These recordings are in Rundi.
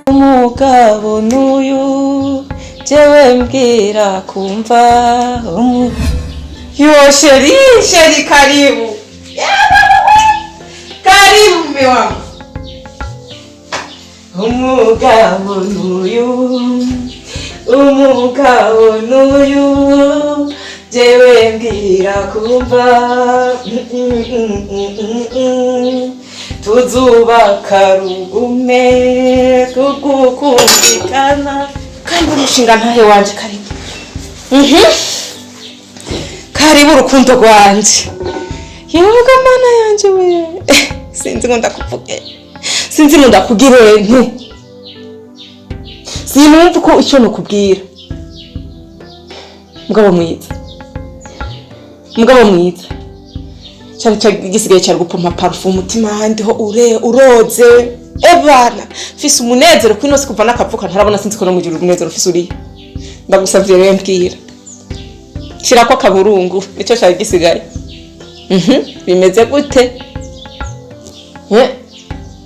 umugabo n'uyu jewe mbwira kumva yo sheri karibu karibu mume wangu umugabo n'uyu jewe mbwira kumva tuzubaka rugume kugukumvikana kandi umushinga ntahe wanje karibu karibu urukundo rwanje yego mana yanje we sinzi ngo ndakuvuge sinzi ngo ndakugire nte sinumva ko icyo nokubwira mugabo mwiza cyane gisigaye cyari gupompa parfum umutima handi ho uroze ebana fise umunezero kwinose kuva nakavuka ntarabona sinzi ko no mugira umunezero fise uri ndagusavye rero mbwira shira ko kaburungu nico cyari gisigaye bimeze gute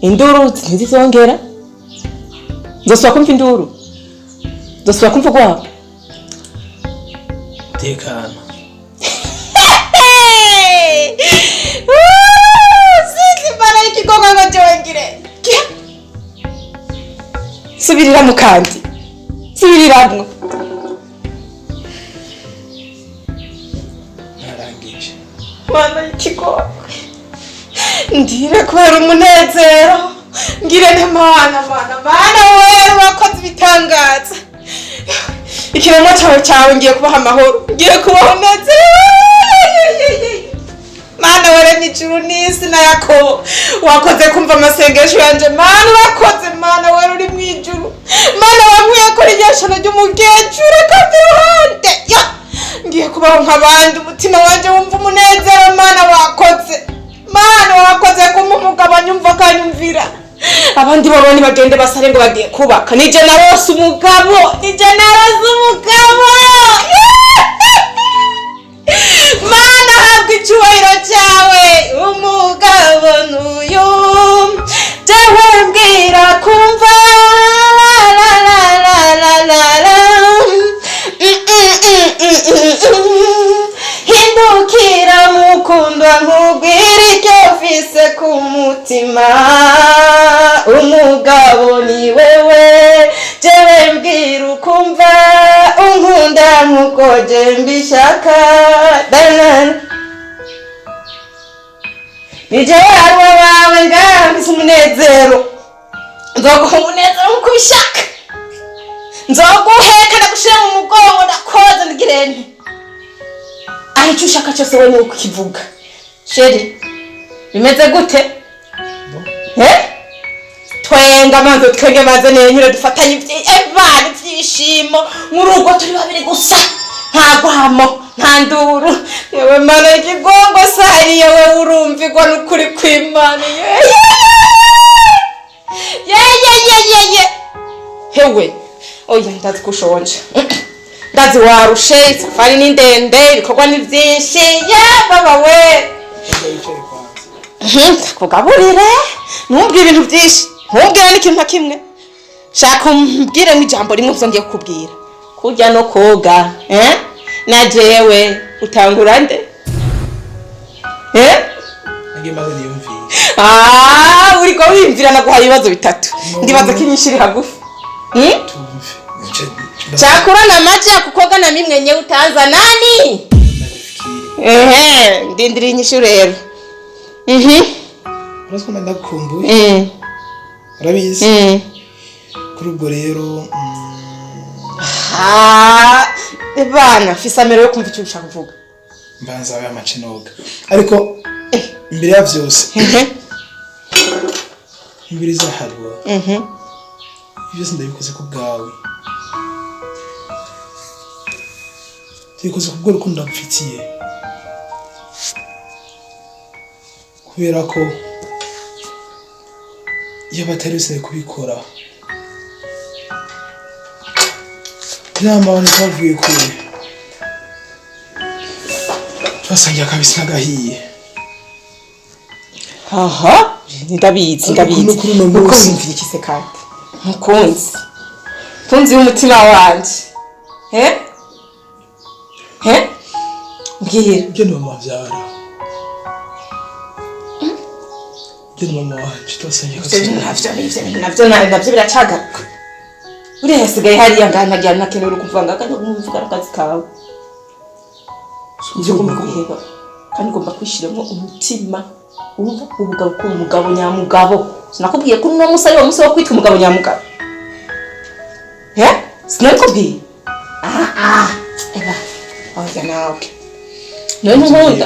induru ntizizongera nzosubira kumva induru nzosubira kumva gwabo tekana subiriramwo kandi subiriramwo narangije mana y'ikigogo ndire kubera umunezero ngire nte mana wewe wakoze ibitangaza ikiremwa cyawe ngiye kubaha amahoro ngiye kubaho nezerewe mana waremye ijuru n'isi na Yakobo wakoze kumva amasengesho yanje mana wakoze mana wari uri mu ijuru mana wankuye kuri ryashano ry'umugejuru kandi ruhande ngiye kubaho nk'abandi umutima wanje wumva umunezero mana wakoze kumpa umugabo anyumva akanyumvira abandi babone bagende basare ngo bagiye kubaka nije narose umugabo mana habwa icyubahiro cyawe umugabo n'uyu jewe mbwira kumva hindukira mukundwa nkubwira icyo ufise ku mutima umugabo ni wewe jewe mbwira ukumva unkunda nkuko je mbishaka nijewe ari wawe ngambise umunezero nzoguha umunezero nkuko ubishaka nzoguheka ndagushira mu mugongo ndakoza ndigirente aho icyo ushaka cyose we ni ukukivuga sheri bimeze gute twenga manzo twenge maze nenyure dufatanye ibyishimo mu rugo turi babiri gusa nta gwamo nta nduru yewe mana ikigongo sari yewe urumvigwa n'ukuri kw'Imana hewe oya ndazi kushonje ndazi warushe safari ni ndende ibikorwa ni byinshi baba we kugaburire ntumbwire ibintu byinshi ntubwire n'ikintu na kimwe shaka umbwire nk'ijambo rimwe uzongeye kukubwira kurya no koga na jewe utangura nde ngimaze niyumviye uriko wimvira naguha ibibazo bitatu ndibaza ko inyinshi iri hagufi chakura na maji ya kukoga na mimi mwenyewe utaanza nani ndindiri inyishu rero urasiko ndakumbuye urabizi kuri ubwo rero bana fisamero yo kumva icyo ushaka kuvuga mbanza aba amacinoga ariko imbere ya byose imbere zaharwa byose ndabikoze ku bwawe ndabikoze ku bwo rukundo ndamfitiye kubera ko iyo batari bose kubikora inama wani twavuye kure twasangiye akabisi n'agahiye aha ndabizi kuri uno munsi. uko wimvira ikise kandi mukunzi w'umutima wanje mbwira ibyo ni mama wabyara ibyo ni mama wanje twasangiye akabisi navyo biracagaruka uriya hasigaye hariya nganagira nakeneye uri kuvuga ngakajya kumvuga n'akazi kawe ivyo ugomba kubiheba kandi ugomba kwishiramo umutima wumva ubugabo ko umugabo nyamugabo sinakubwiye ko uno musi ari wo musi wo kwitwa umugabo nyamugabo sinabikubwiye eba oya nawe none nkunda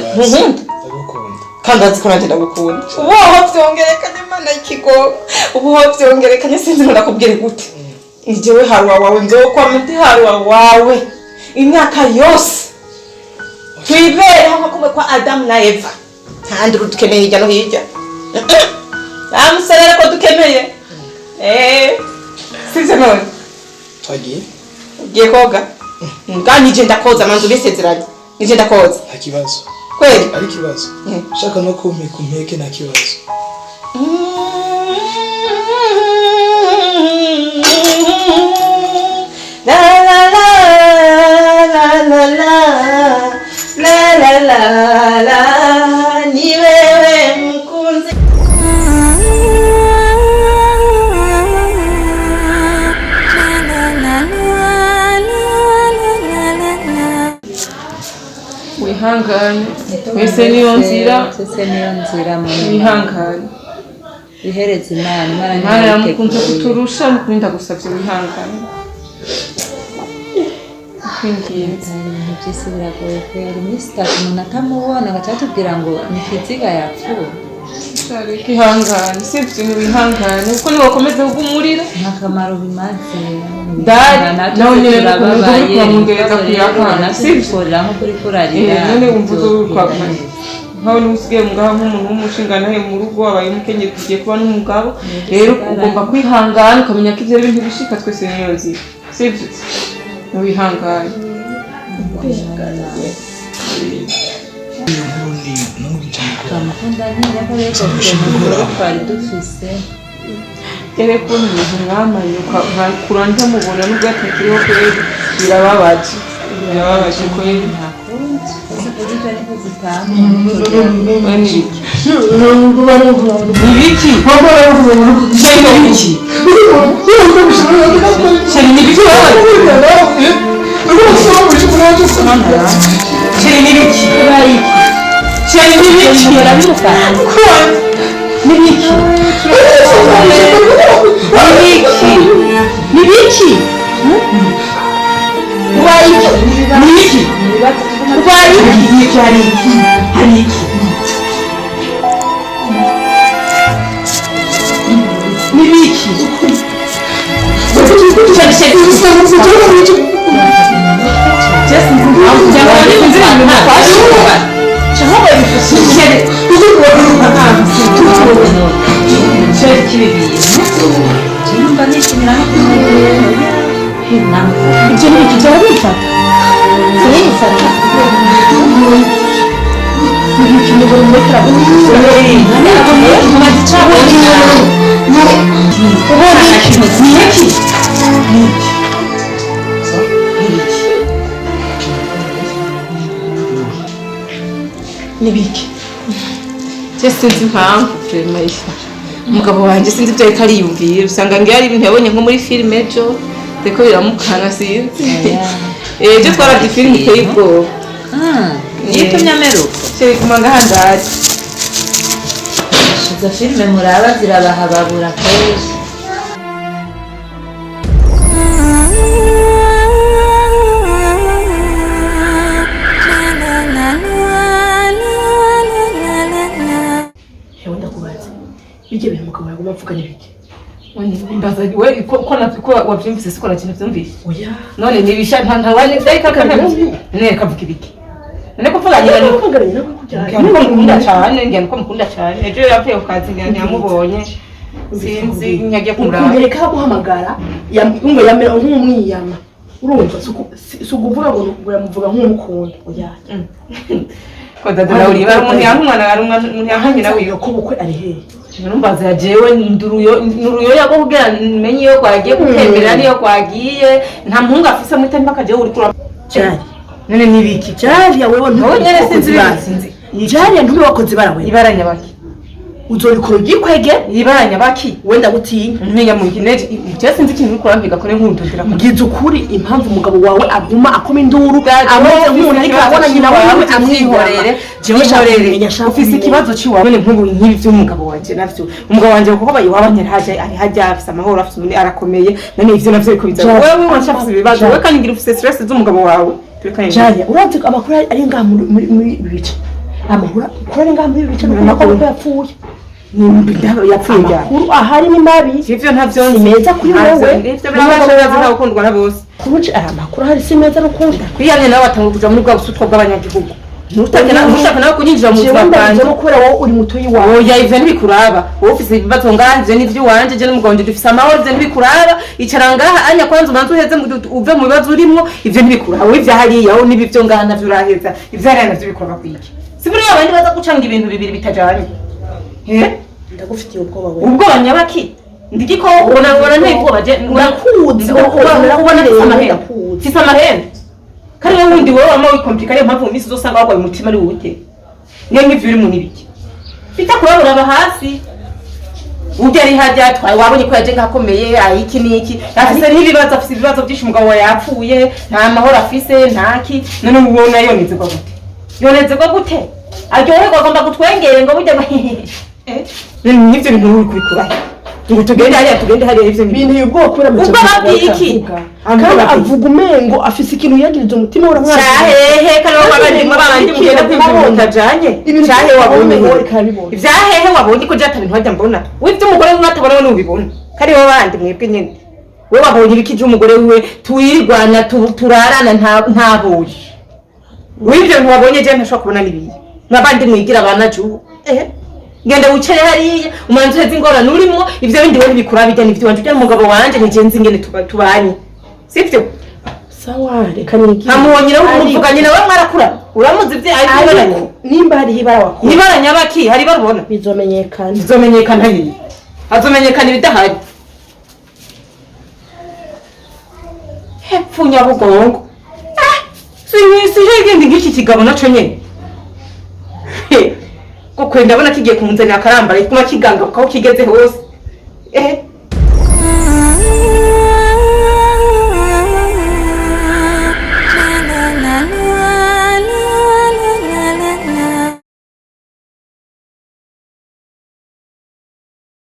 kandi azi ko nanjye ndagukunda ubuho vyongerekanye mana y'ikigogo ubuho vyongerekanye sinzi ngo ndakubwire gute ijewe haruwa wawe nzokwama ndi haruwa wawe imyaka yose twibere hamwe kumwe kwa Adamu na Eva kandi dukeneye hirya no hirya amuserere ko dukeneye sivyo none twagiye ugiye koga ngani je ndakoza manzu bisezeranye nije ndakoza nta kibazo kweli ari kibazo shaka no kumpeka umpeke nta kibazo la la la la la la la la la ni wewe mkunzi wihangane wese niyo nzira wihangane bihereze Imana yamukunze kuturusha mukurinda gusavye wihangane kwinginze ibintu byose biragoye kwera iminsi itatu umuntu atamubona agaca atubwira ngo ni Kiziga yapfuye ihangane sivyo ni wihangane kuko niwe wakomeze kugumurira nta kamaro bimaze nawe nyene turababaye mungereza kuyakana sivyo nko kuri kurarira none wumva uzokwakana nkaho nusigaye ngaho nk'umuntu w'umushingana he mu rugo abaye umukenyezi ugiye kuba n'umugabo rero ugomba kwihangana ukamenya ko ivyo bintu bishika twese niyo nzira sivyo wihangane iyo nkuru ni numvise twamukunda nyine ko rero twari dufise ko ibintu mwamanye ukakura ntamubona n'ubwo atakiriho kweri birababaje kweri nibiki sinzi impamvu Maisha umugabo wanje sinzi ibyo ariko ariyumvira usanga ngiye ari ibintu yabonye nko muri filime ejo ariko biramukana sinzi ejo twarabye filime iteye ubwoba yitumye ameruka cyari kumanga handaje izo filime muraba zirabahababura kenshi ibyo bintu mugabo yagomba mvuganye bike mbaza we ko wabyumvise siko nakintu byumvise oya none nibisha ntawani dayika ne kavuga ibiki none ko mvuganye nani kuvugaranye nako kujyana niko mukunda cyane ngiye niko mukunda cyane ejo yapfuye ukazi ngiye yamubonye sinzi nyagiye kumuraba kumureka guhamagara yumva yamera nk'umwiyama urumva si ukuvuga ngo uramuvuga nk'umukunda oya ko dadura uri bari umuntu yankumwana ari umuntu yankanye nawe ko bukwe ari hehe numbaza yajewe nuruyo yako kugira menye yo kwagiye gutembera niyo kwagiye nta muhungu afise mu temba kaje uri kura cyari none nibiki cyari wewe nyene sinzi cyari ntubi wakoze barawe ibaranya baki uzorikora gikwege ibaranya baki wenda gutinya ntinya mu gineje je sinzi ikintu uri kurambiga kone nkundundira ngize ukuri impamvu umugabo wawe aguma akoma induru ameze nk'umuntu ariko abona nyina wawe amwihorere jewe shorere ufise ikibazo ciwawe none nk'ubu nk'ibi vy'umugabo wanje navyo umugabo wanje kuko bayiwabanye haje ari haje afise amahoro afise umuntu arakomeye none ivyo navyo biko biza wewe washafise ibibazo wewe kandi ngira ufise stress z'umugabo wawe cyane uravye amakuru ari ngaha muri bice amahura kuri ngaha muri bice n'uko yapfuye yapfuye amakuru ahari ni mabi ivyo ntavyo ni meza kuri wowe ivyo birabashaje n'abakundwa na bose kuruje amakuru ahari si meza n'ukunda kwiyanye nawe atanga kuja muri bwa busutwa bw'abanyagihugu ntushaka nawe kunyinjira mu buzima bwanjye kubera wowe uri mutoyi wawe oya ivyo ntibikuraba wowe ufise ibibazo ngaha ivyo n'ivyo wanje je n'umugabo wanje dufise amahoro ivyo ntibikuraba icara ngaha anya kwanza umanza uheze uve mu bibazo urimwo ivyo ntibikuraba wowe ivyo hariya wowe n'ibivyo ngaha navyo uraheza ivyo hariya navyo bikorwa kwiki si buriya abandi baza gucanga ibintu bibiri bitajanye ndagufitiye ubwoba wewe ubwoba nyabaki ndikiko ubona ntibwoba je urakuzi ubona fisa amahembe kari wowe wundi wowe wama wikomplika ariyo mpamvu mu minsi uzosanga warwaye umutima ari wowe ute niyo nk'ivyo uri mu nibiki bita kurabura aba hasi ujya ari hajya twaye wabonye ko yaje ngakomeye ayiki niki afise n'ibibazo afise ibibazo byinshi umugabo wawe yapfuye nta mahoro afise ntaki none ubona yonezerwa gute yonezerwa gute aryoherwa agomba gutwengere ngo burya n'ivyo bintu uri kubikurahe ngo tugende hariya ivyo bintu y'ubwoko uramutse ubwo babiki kandi avuga umengo afise ikintu yagirije umutima uramwana cyahehe kandi babandi mugenda kwivuna janye cyahehe wabonye ivyahehe wabonye ko jata bintu hajya mbona wivyo umugore mwatabona we n'ubibona kari bo bandi mwebwe nyene we wabonye ibikije umugore wiwe tuwirigwana turarana ntabuye wivyo ntiwabonye je ntashobora kubona nibiye mwabandi mwigira abana juhu ngenda wicare hariya umanzi uheze ingorane urimo ivyo bindi we ntibikura bijya n'ivyo wanje ujya n'umugabo wanje nigenzi ingene tubanye sivyo sawa reka niki amubonye nawe umuvuganye nawe mwarakura uramuzi ivyo ari nimba hari ibara wakora ibara nyabaki hari barubona bizomenyekana hiye hazomenyekana ibidahari hepfo nyabugongo si hegende ngiki kigabo naco nyene ko kwenda bona kigiye kumunzanira akarambara kuma kiganga uko kigeze hose